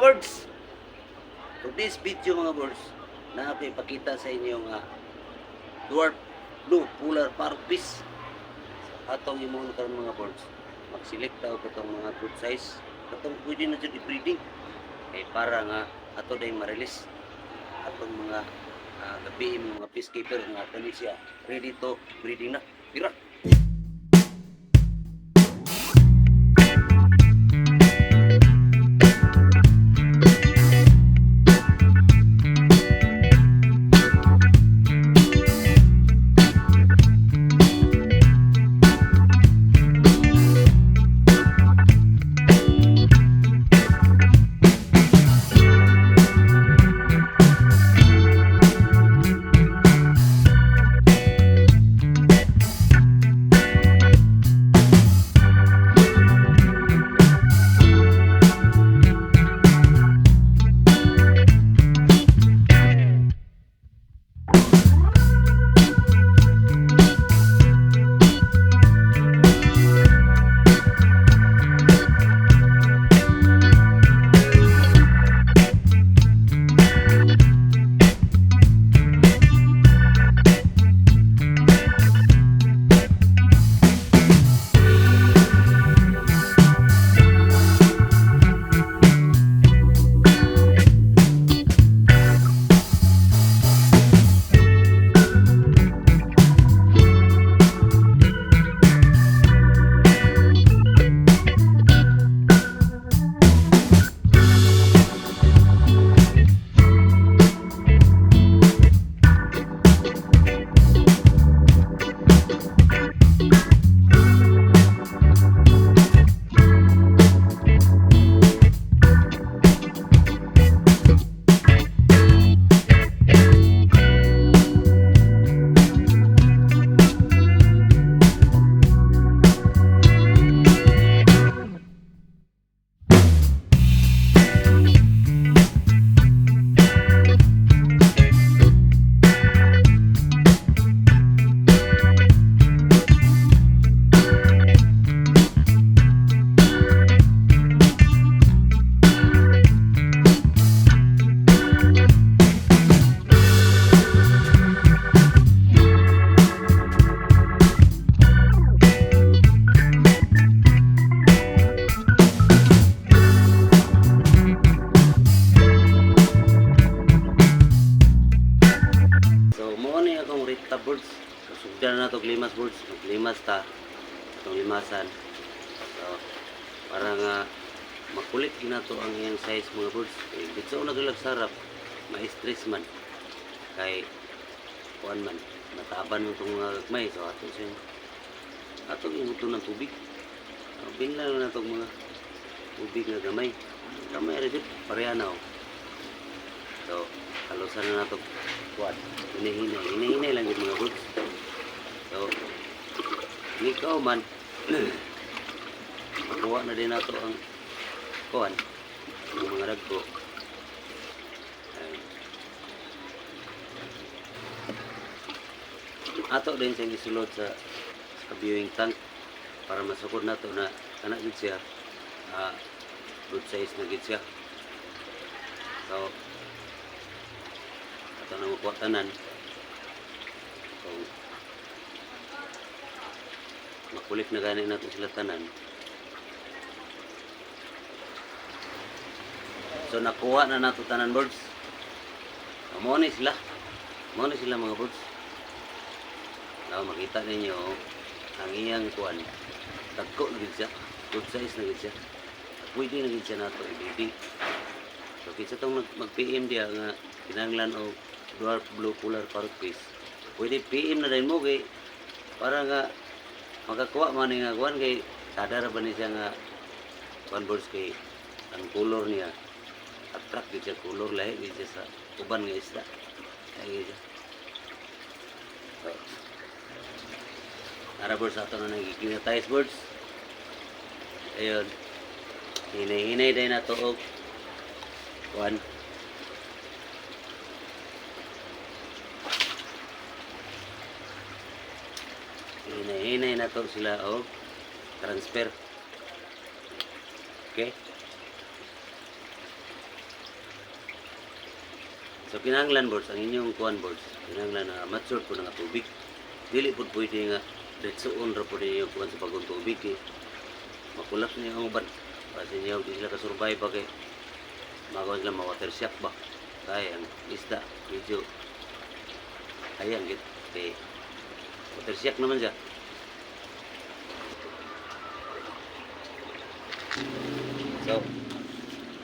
birds, today's video mga birds, na ako ipakita sa inyo nga dwarf blue polar parrotfish. Atong imong karon mga birds, mag-select daw katong mga good size, katong pwede na jud i-breeding. Kay para nga ato day ma-release atong mga gabi mga fish keeper nga kani siya ready to breeding na. Tira. Birds, sugdan na to limas birds, limas ta itong limasan. So para nga makulit na to ang iyang size mga birds. Bitso na galag sarap, ma-stress man kay kuan man nataban mo itong mga gagmay. So atong imuto ng tubig, binglan na itong mga tubig na gamay rin dito, pareha na. So halusan na nato kuan, hinahinay lang yung mga birds. So ikaw man makuha na din nato ang kuan ng mga ragko. Ato din sa isulod sa viewing tank para masukod nato na anak gid siya good size na gid siya. So ato na makuha tanan. So makulit na gani nato sila tanan. So nakuha na nato tanan birds. Mo ni sila mga birds. Now makita ninyo ang iyang kuan, dagko na gid siya, good size na gid siya. Pwede na gid siya nato i-baby. So kinsa tong mag-PM dia nga kinahanglan og dwarf blue polar parrotfish, pwede PM na rin mo kay para nga makakuha man nga kuan kay sadar ba ni siya nga kuan birds kay ang color niya attract gid siya, color lahi gid siya sa uban nga isda. Ay siya. So ara birds ato na nagkikinatize birds. Ayun, hinay-hinay din na to og kuan. Hinay-hinay na to sila og transfer. Okay? So kinahanglan birds ang inyong kuan birds, kinahanglan na mature po nga tubig. Dili po pwede nga diretsoon ra po ninyo kuan sa bagong tubig eh. Makulaps niyo ang uban. Kasi niyo di sila ka-survive ba kay magawa sila ma-water shock ba. Kaya ang isda medyo ayan git kay water shock naman siya. So,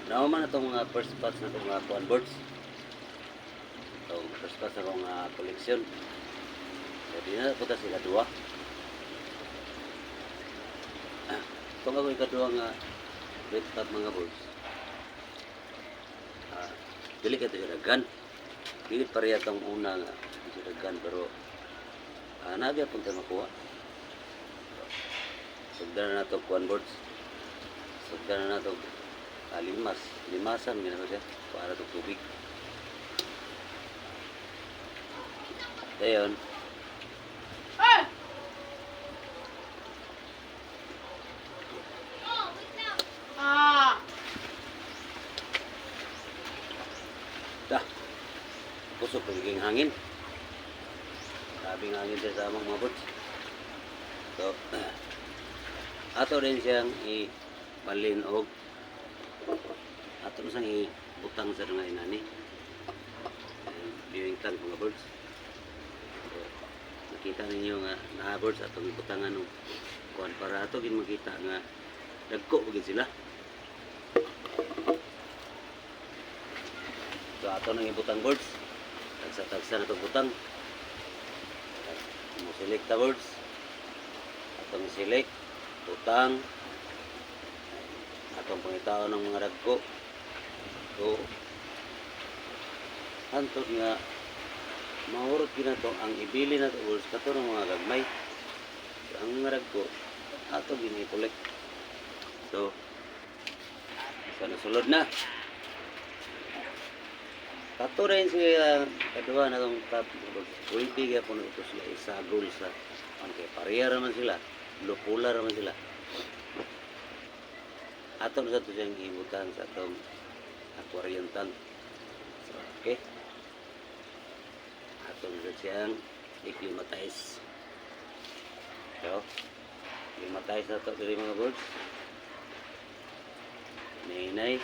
naman na itong first spots na itong kuan birds. Itong first spots na itong collection. So, di na punta sila dua. Itong ako ikadua nga red spot mga birds. Dili ka ito dagan. Dili pareha itong una nga ito dagan pero nabi akong tayo makuha. Sugdan na itong kuan birds. Sugdan na itong limasan ginawa siya para itong tubig. Ayan. Dah. Kusog pagiging hangin. Sabing hangin siya sa amang mga birds. So, ato rin siyang ibalin og ato na siyang ibutang sa mga inani. Viewing tank mga birds. So, nakita ninyo nga na birds atong ibutangan og kuan para ato gin makita nga dagko gid sila. So ato nang ibutang birds. Tagsa-tagsa na itong butang. Select the birds. Atong select. Butang. Atong pangitao ng mga dagko. So hantod nga mahurot na to ang ibili na to birds kato ng mga gagmay. So, ang mga dagko ato gini-collect. So nasulod na. Kato rin siya kadua na itong top. Pwede ka po na ito sila isagol sa kay pareha raman sila. Lupula raman sila. Ato na sa ito siyang ibutan sa itong aquarium tank. So, okay. Ato na sa siyang i-climatize. So, climatize na ito diri mga birds. Nainay.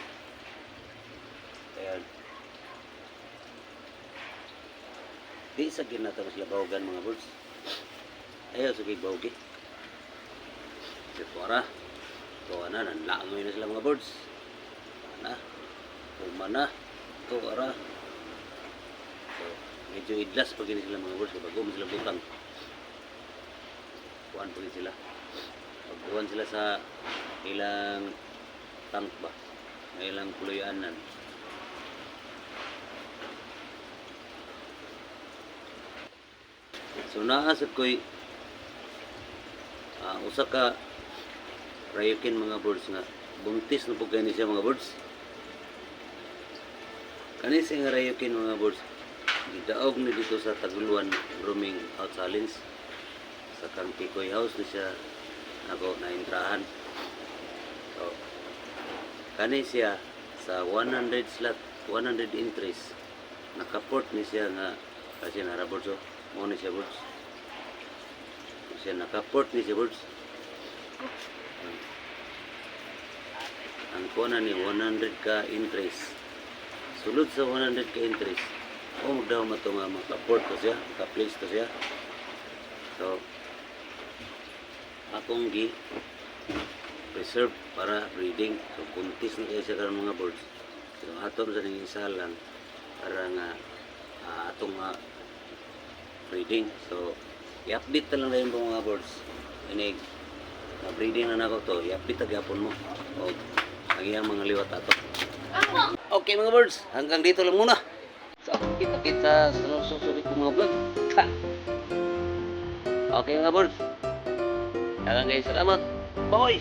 Ayan. Di sa ginatang sila bawagan mga birds. Ayaw sa bawagi. Sipora. Tuwa na, nanlangoy na sila mga birds. Umana. Tuwa. So, medyo idlas pag sila mga birds. Bago mo sila butang. Kuhan pag sila. Pagkuhan sila sa ilang tank ba. Ilang puluyanan. So naasad ko'y usa ka Ryukin mga birds nga buntis na po kayo siya mga birds. Kani siya nga Ryukin mga birds gidaog na dito sa Taguluan roaming out salins sa kang Tikoy house na siya ako naintrahan. So kani siya sa 100 slot 100 entries nakaport ni siya nga kasi nara birds oh. Mo ni siya birds. Siya nakaport ni siya birds. Ang kuha ni 100 ka entries. Sulod sa 100 ka entries. O magdaw mo ito nga makaport to siya. Makaplace to siya. So, akong preserve para breeding. So, buntis na kayo siya karon mga birds. So, atong sa nang isa lang para nga atong breeding. So, i-update na lang na yung mga birds. Inig, breeding na nako to. I-update agapon mo. O, ang iyang mga liwat ato. Okay mga birds, hanggang dito lang muna. So, kita-kita sa susunod kong mga vlog. Okay mga birds. Hanggang kayo, salamat. Bye!